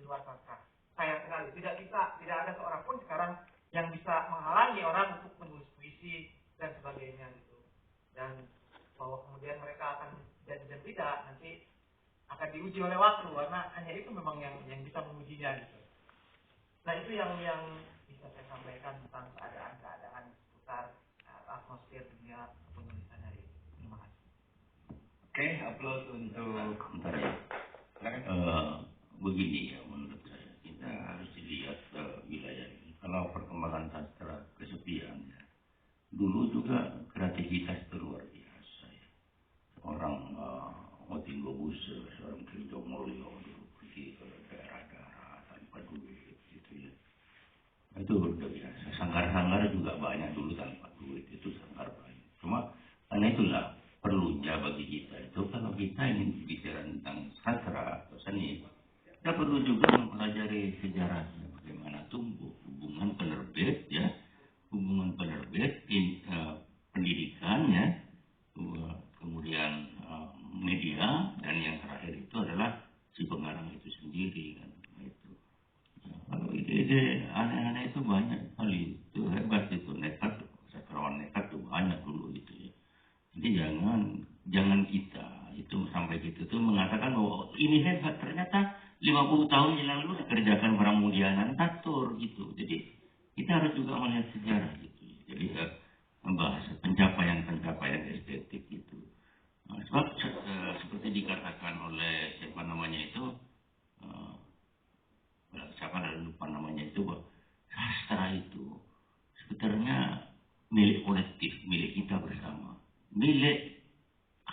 luar sastra. Sayang sekali, tidak ada seorang pun sekarang yang bisa menghalangi orang untuk menulis puisi dan sebagainya gitu. Dan bahwa kemudian mereka akan jadi dan tidak, nanti akan diuji oleh waktu, karena hanya itu memang yang bisa mengujinya gitu. Nah itu yang bisa saya sampaikan tentang keadaan seputar atmosfer dunia penulisan hari ini. Terima kasih. Oke, upload untuk begini ya, menurut saya kita harus dilihat wilayah ini. Kalau perkembangan sastra kesepian ya, dulu juga kreativitas itu luar biasa ya. Orang Motinggo Buse, seorang Kirjo Mulyo dulu pergi ke daerah-daerah tanpa duit gitu ya. Itu udah biasa. Sanggar-sanggar juga banyak dulu tanpa duit, itu sanggar banyak. Cuma karena itulah perlunya bagi kita itu, kalau kita ingin bicara tentang sastra atau seni, kita perlu juga mempelajari sejarahnya, bagaimana tumbuh hubungan penerbit ya, hubungan penerbit, pendidikannya, kemudian media, dan yang terakhir itu adalah si pengarang itu sendiri kan. Itu kalau ide-ide aneh-aneh itu banyak sekali, itu hebat, itu nekat, sastrawan nekat itu banyak dulu gitu ya. Jadi jangan kita itu sampai gitu tuh mengatakan bahwa ini hebat, ternyata 50 tahun yang lalu dikerjakan Pramudiana Tatur gitu. Jadi kita harus juga melihat sejarah gitu. Jadi membahas pencapaian estetik gitu. Nah, sebab seperti dikatakan oleh siapa namanya itu, siapa lupa namanya itu, bahwa sastra itu sebenarnya milik kolektif, milik kita bersama.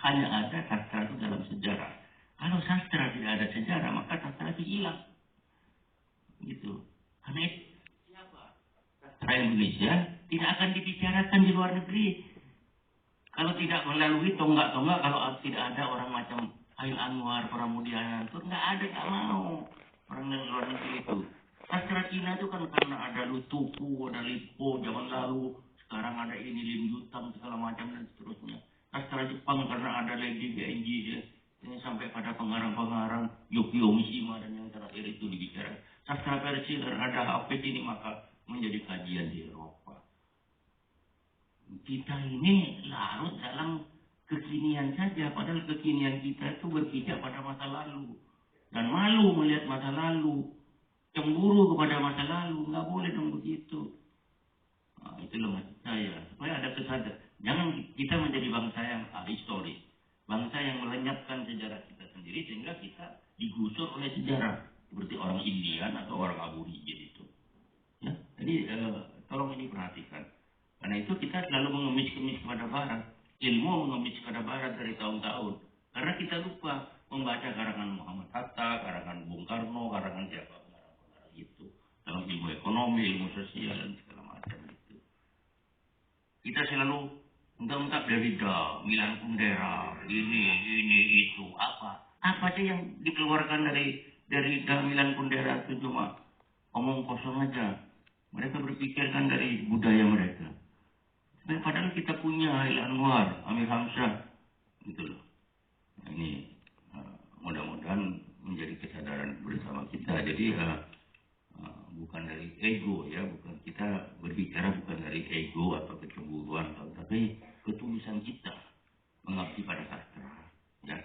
Hanya ada sastra itu dalam sejarah. Kalau sastra tidak ada sejarah, maka sastra itu hilang. Gitu. Karena itu, siapa? Sastra Indonesia tidak akan dibicarakan di luar negeri. Kalau tidak melalui tonggak-tonggak, kalau tidak ada orang macam Khairil Anwar, Pramudiana, itu nggak mau orang dari luar negeri itu. Sastra Cina itu kan karena ada Lutuku, ada Lipo zaman lalu, sekarang ada ini Lim Yutang segala macam dan seterusnya. Sastra Jepang karena ada Lady Genji ya. Ini sampai pada pengarang-pengarang Yukio Mishima dan yang terakhir itu dibicarakan. Sastra Persia karena ada Hafiz ini maka menjadi kajian di Eropa. Kita ini larut dalam kekinian saja, padahal kekinian kita itu berpijak pada masa lalu. Dan malu melihat masa lalu, cemburu kepada masa lalu, nggak boleh dong begitu. Nah, itulah maksud saya, supaya ada kesadaran. Jangan kita menjadi bangsa yang historis, bangsa yang melenyapkan sejarah kita sendiri sehingga kita digusur oleh sejarah seperti orang Indian atau orang Aborigin itu. Ya, jadi tolong ini perhatikan. Karena itu kita selalu mengemis-kemis kepada Barat, ilmu mengemis kepada Barat dari tahun-tahun. Karena kita lupa membaca karangan Muhammad Hatta, karangan Bung Karno, karangan siapa pengarang-pengarang itu dalam ilmu ekonomi, ilmu sosial dan segala macam itu. Kita selalu entah Derrida, Milan Kundera, ini itu apa sih yang dikeluarkan dari Derrida, Milan Kundera itu cuma omong kosong aja. Mereka berpikirkan dari budaya mereka. Padahal kita punya Khairil Anwar, Amir Hamzah, gitu loh. Nah, ini mudah-mudahan menjadi kesadaran bersama kita. Jadi bukan dari ego ya, bukan kita berbicara bukan dari ego atau kecemburuan, tapi ketulusan kita mengabdi pada sastra. Ya,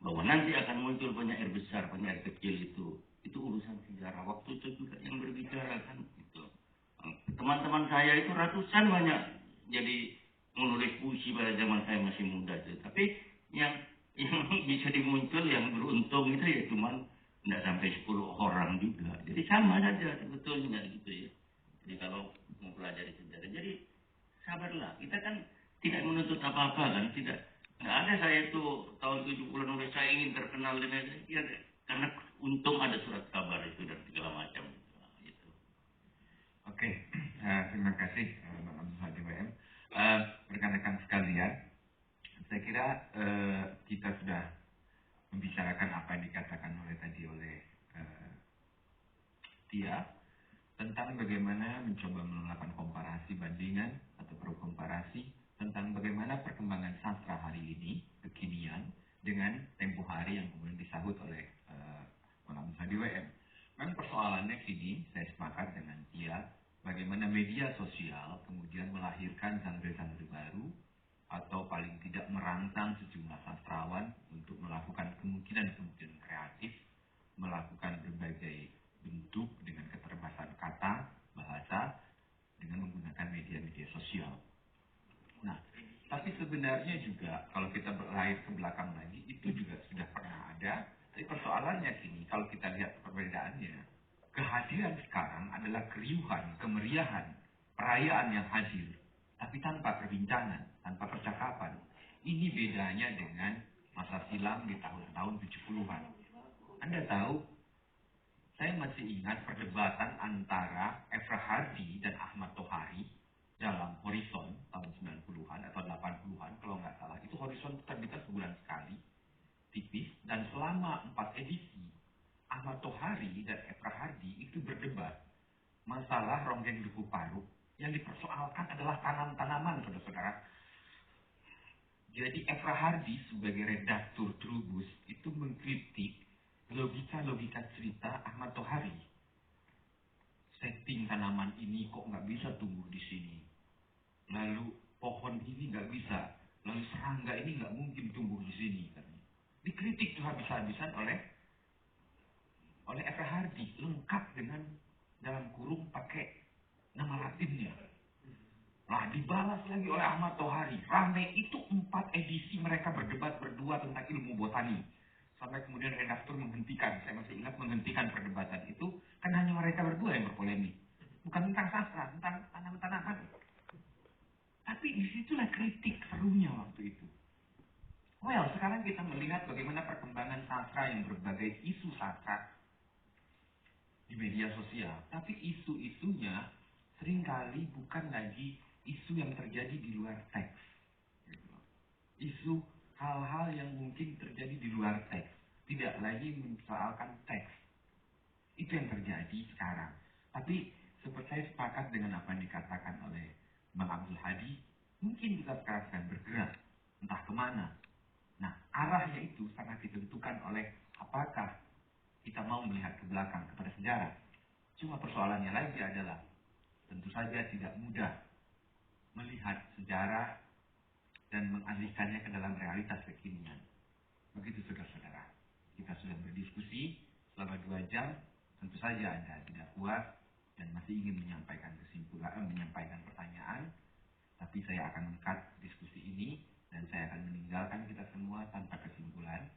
bahwa nanti akan muncul penyair besar, penyair kecil itu urusan sejarah. Waktu itu juga yang berbicara kan itu. Teman-teman saya itu ratusan banyak jadi menulis puisi pada zaman saya masih muda itu. Tapi yang bisa dimuncul yang beruntung itu ya cuman tidak sampai 10 orang juga. Jadi sama saja sebetulnya gitu ya. Jadi kalau mau pelajari sejarah, jadi sabarlah. Kita kan tidak menuntut apa-apa kan, tidak ada saya itu tahun 70-an nulis saya ingin terkenal dengan ya, karena untung ada surat kabar itu dan segala macam. Gitu. Oke, terima kasih Bang Hadi WM. Rekan-rekan sekalian, saya kira kita sudah membicarakan apa yang dikatakan oleh Tia tentang bagaimana mencoba melakukan komparasi bandingan atau pro komparasi tentang bagaimana perkembangan sastra hari ini kekinian dengan tempo hari yang kemudian disahut oleh Bang Hadi WM. Memang persoalannya kini, saya sepakat dengan dia, bagaimana media sosial kemudian melahirkan genre-genre baru, atau paling tidak merangsang sejumlah sastrawan untuk melakukan kemungkinan-kemungkinan kreatif, melakukan berbagai bentuk dengan keterbatasan kata, bahasa, dengan menggunakan media-media sosial. Nah, tapi sebenarnya juga kalau kita berlari ke belakang lagi, itu juga sudah pernah ada. Tapi persoalannya kini, kalau kita lihat perbedaannya, kehadiran sekarang adalah keriuhan, kemeriahan, perayaan yang hadir, tapi tanpa perbincangan, tanpa percakapan. Ini bedanya dengan masa silam di tahun-tahun 70-an. Anda tahu, saya masih ingat perdebatan antara Efra Hardi dan Ahmad Tohari dalam Horizon tahun 90-an atau 80-an kalau nggak salah. Itu Horizon terbitkan sebulan sekali, tipis, dan selama 4 edisi, Ahmad Tohari dan Efra Hardi itu berdebat masalah ronggeng duku paru. Yang dipersoalkan adalah tanam-tanaman, saudara-saudara. Jadi Efra Hardi sebagai redaktur Trubus itu mengkritik logika-logika cerita Ahmad Tohari. Setting tanaman ini kok nggak bisa tumbuh di sini. Lalu pohon ini nggak bisa. Lalu serangga ini nggak mungkin tumbuh di sini. Dikritik tuh habis-habisan oleh Efra Hardi. Lengkap dengan dalam kurung pakai nama latinnya. Nah, dibalas lagi oleh Ahmad Tohari. Rame itu 4 edisi mereka berdebat berdua tentang ilmu botani. Sampai kemudian redaktur menghentikan, saya masih ingat menghentikan perdebatan itu, kan hanya mereka berdua yang berpolemik. Bukan tentang sastra, tentang tanaman-tanaman. Tapi disitulah kritik serunya waktu itu. Well, sekarang kita melihat bagaimana perkembangan sastra yang berbagai isu sastra di media sosial. Tapi isu-isunya seringkali bukan lagi isu yang terjadi di luar teks. Isu hal-hal yang mungkin terjadi di luar teks. Tidak lagi mempersoalkan teks. Itu yang terjadi sekarang. Tapi seperti saya sepakat dengan apa yang dikatakan oleh Bang Abdul Hadi, mungkin kita sekarang sedang bergerak. Entah kemana. Nah, arahnya itu sangat ditentukan oleh apakah kita mau melihat ke belakang kepada sejarah. Cuma persoalannya lagi adalah tentu saja tidak mudah melihat sejarah dan mengalihkannya ke dalam realitas kekinian. Begitu saudara-saudara. Kita sudah berdiskusi selama 2 jam. Tentu saja Anda tidak puas dan masih ingin menyampaikan kesimpulan, menyampaikan pertanyaan. Tapi saya akan meng-cut diskusi ini dan saya akan meninggalkan kita semua tanpa kesimpulan.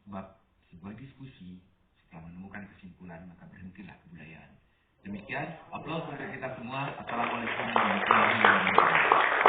Sebab sebuah diskusi setelah menemukan kesimpulan maka berhentilah kebudayaan. Demikian, aplaus untuk kita semua. Assalamualaikum warahmatullahi wabarakatuh.